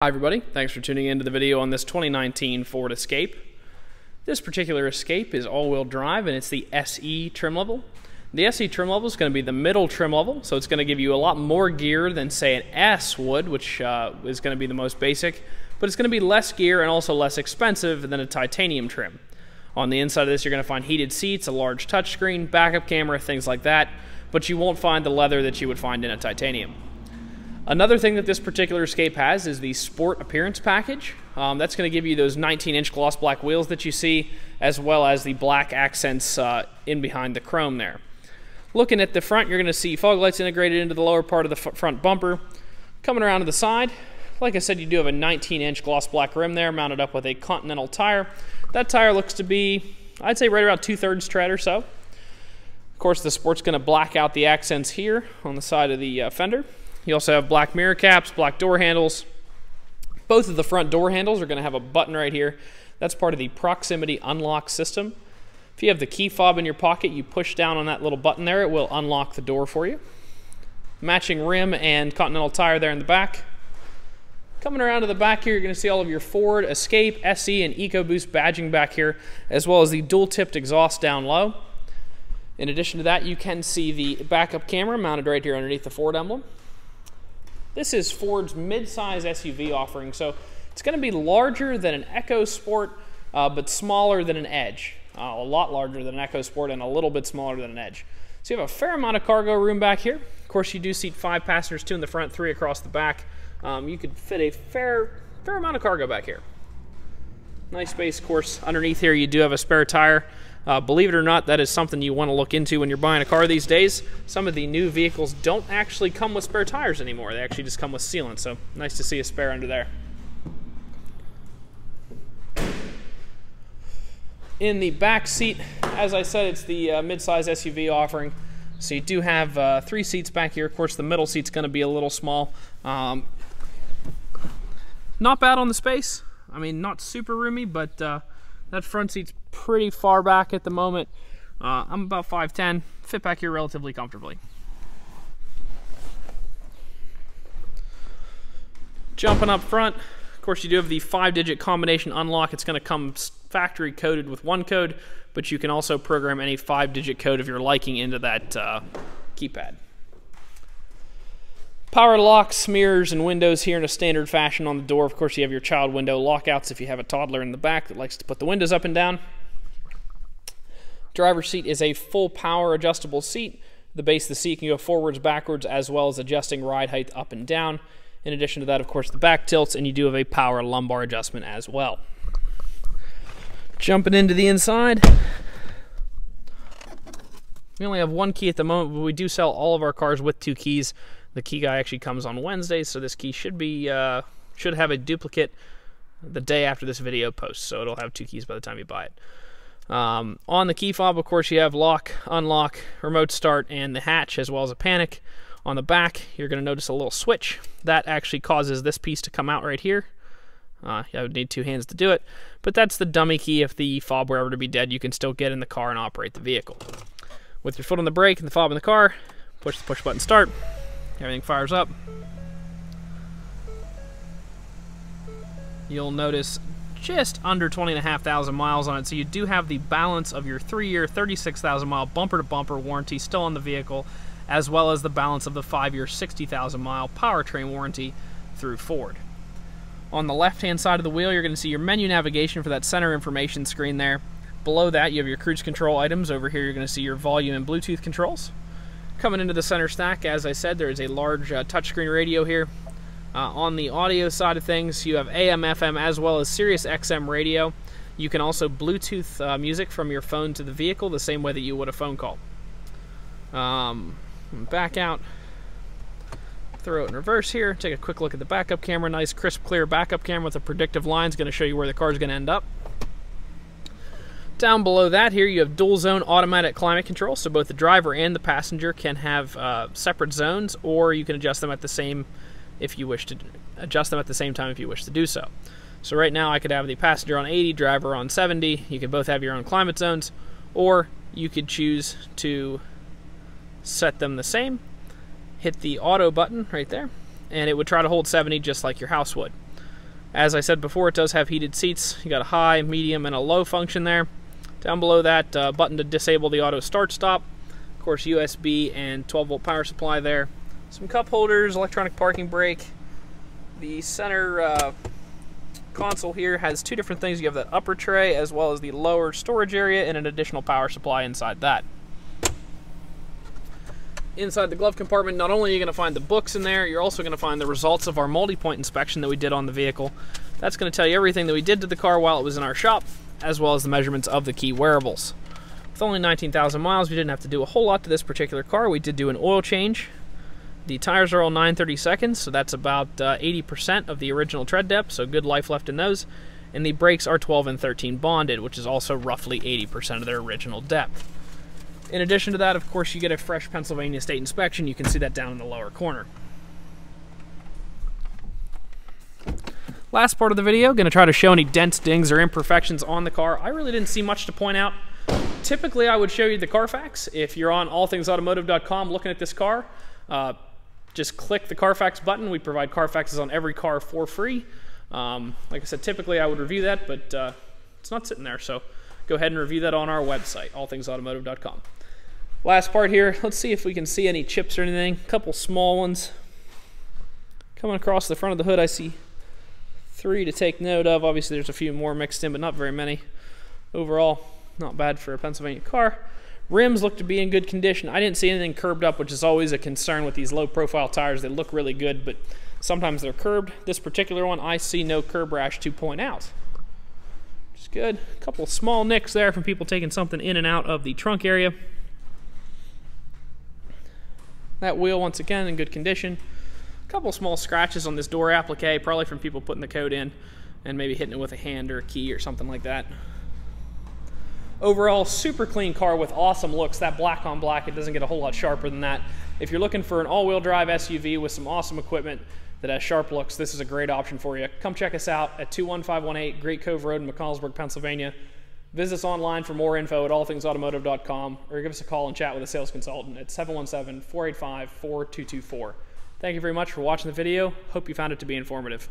Hi everybody, thanks for tuning into the video on this 2019 Ford Escape. This particular Escape is all-wheel drive and it's the SE trim level. The SE trim level is going to be the middle trim level, so it's going to give you a lot more gear than say an S would, which is going to be the most basic, but it's going to be less gear and also less expensive than a titanium trim. On the inside of this you're going to find heated seats, a large touchscreen, backup camera, things like that, but you won't find the leather that you would find in a titanium. Another thing that this particular Escape has is the Sport Appearance Package. That's going to give you those 19-inch gloss black wheels that you see, as well as the black accents in behind the chrome there. Looking at the front, you're going to see fog lights integrated into the lower part of the front bumper. Coming around to the side, like I said, you do have a 19-inch gloss black rim there, mounted up with a Continental tire. That tire looks to be, I'd say, right around 2/3 tread or so. Of course, the Sport's going to black out the accents here on the side of the fender. You also have black mirror caps, black door handles. Both of the front door handles are going to have a button right here. That's part of the proximity unlock system. If you have the key fob in your pocket, you push down on that little button there, it will unlock the door for you. Matching rim and Continental tire there in the back. Coming around to the back here, you're going to see all of your Ford, Escape, SE, and EcoBoost badging back here, as well as the dual-tipped exhaust down low. In addition to that, you can see the backup camera mounted right here underneath the Ford emblem. This is Ford's mid-size SUV offering, so it's going to be larger than an EcoSport, but smaller than an Edge. A lot larger than an EcoSport and a little bit smaller than an Edge. So you have a fair amount of cargo room back here. Of course, you do seat 5 passengers, 2 in the front, 3 across the back. You could fit a fair amount of cargo back here. Nice space, of course. Underneath here, you do have a spare tire. Believe it or not, that is something you want to look into when you're buying a car these days. Some of the new vehicles don't actually come with spare tires anymore. They actually just come with sealant, so nice to see a spare under there. In the back seat, as I said, it's the mid-size SUV offering. So you do have 3 seats back here. Of course, the middle seat's going to be a little small. Not bad on the space. I mean, not super roomy, but that front seat's pretty far back at the moment. I'm about 5'10", fit back here relatively comfortably. Jumping up front, of course you do have the 5-digit combination unlock. It's going to come factory coded with 1 code, but you can also program any 5-digit code of your liking into that keypad. Power locks, mirrors, and windows here in a standard fashion on the door. Of course, you have your child window lockouts if you have a toddler in the back that likes to put the windows up and down. Driver's seat is a full power adjustable seat. The base of the seat can go forwards, backwards, as well as adjusting ride height up and down. In addition to that, of course, the back tilts, and you do have a power lumbar adjustment as well. Jumping into the inside. We only have 1 key at the moment, but we do sell all of our cars with 2 keys. The key guy actually comes on Wednesdays, so this key should have a duplicate the day after this video posts, so it'll have 2 keys by the time you buy it. On the key fob, of course, you have lock, unlock, remote start, and the hatch, as well as a panic. On the back, you're going to notice a little switch. That actually causes this piece to come out right here. I would need 2 hands to do it, but that's the dummy key. If the fob were ever to be dead, you can still get in the car and operate the vehicle. With your foot on the brake and the fob in the car, push the push button start. Everything fires up. You'll notice just under 20,500 miles on it, so you do have the balance of your 3-year, 36,000-mile bumper-to-bumper warranty still on the vehicle, as well as the balance of the 5-year, 60,000-mile powertrain warranty through Ford. On the left-hand side of the wheel, you're going to see your menu navigation for that center information screen there. Below that, you have your cruise control items. Over here, you're going to see your volume and Bluetooth controls. Coming into the center stack, as I said, there is a large touchscreen radio here. On the audio side of things, you have AM, FM, as well as Sirius XM radio. You can also Bluetooth music from your phone to the vehicle the same way that you would a phone call. Back out, throw it in reverse here, take a quick look at the backup camera. Nice, crisp, clear backup camera with a predictive line. It's going to show you where the car is going to end up. Down below that here you have dual zone automatic climate control, so both the driver and the passenger can have separate zones, or you can adjust them at the same if you wish to adjust them at the same time if you wish to do so. So right now I could have the passenger on 80, driver on 70. You can both have your own climate zones, or you could choose to set them the same. Hit the auto button right there, and it would try to hold 70 just like your house would. As I said before, it does have heated seats. You got a high, medium, and a low function there. Down below that, button to disable the auto start-stop. Of course, USB and 12-volt power supply there. Some cup holders, electronic parking brake. The center console here has two different things. You have that upper tray as well as the lower storage area and an additional power supply inside that. Inside the glove compartment, not only are you going to find the books in there, you're also going to find the results of our multi-point inspection that we did on the vehicle. That's going to tell you everything that we did to the car while it was in our shop, as well as the measurements of the key wearables. With only 19,000 miles, we didn't have to do a whole lot to this particular car. We did do an oil change. The tires are all 9/32, so that's about 80% of the original tread depth, so good life left in those. And the brakes are 12 and 13 bonded, which is also roughly 80% of their original depth. In addition to that, of course, you get a fresh Pennsylvania state inspection. You can see that down in the lower corner. Last part of the video, going to try to show any dents, dings, or imperfections on the car. I really didn't see much to point out. Typically, I would show you the Carfax. If you're on allthingsautomotive.com looking at this car, just click the Carfax button. We provide Carfaxes on every car for free. Like I said, typically I would review that, but it's not sitting there, so go ahead and review that on our website, allthingsautomotive.com. Last part here, let's see if we can see any chips or anything. A couple small ones. Coming across the front of the hood, I see 3 to take note of. Obviously, there's a few more mixed in, but not very many. Overall, not bad for a Pennsylvania car. Rims look to be in good condition. I didn't see anything curbed up, which is always a concern with these low-profile tires. They look really good, but sometimes they're curbed. This particular one, I see no curb rash to point out. Which is good. A couple of small nicks there from people taking something in and out of the trunk area. That wheel, once again, in good condition. A couple small scratches on this door applique, probably from people putting the code in and maybe hitting it with a hand or a key or something like that. Overall, super clean car with awesome looks. That black on black, it doesn't get a whole lot sharper than that. If you're looking for an all-wheel drive SUV with some awesome equipment that has sharp looks, this is a great option for you. Come check us out at 21518 Great Cove Road in McConnellsburg, Pennsylvania. Visit us online for more info at allthingsautomotive.com or give us a call and chat with a sales consultant at 717-485-4224. Thank you very much for watching the video. Hope you found it to be informative.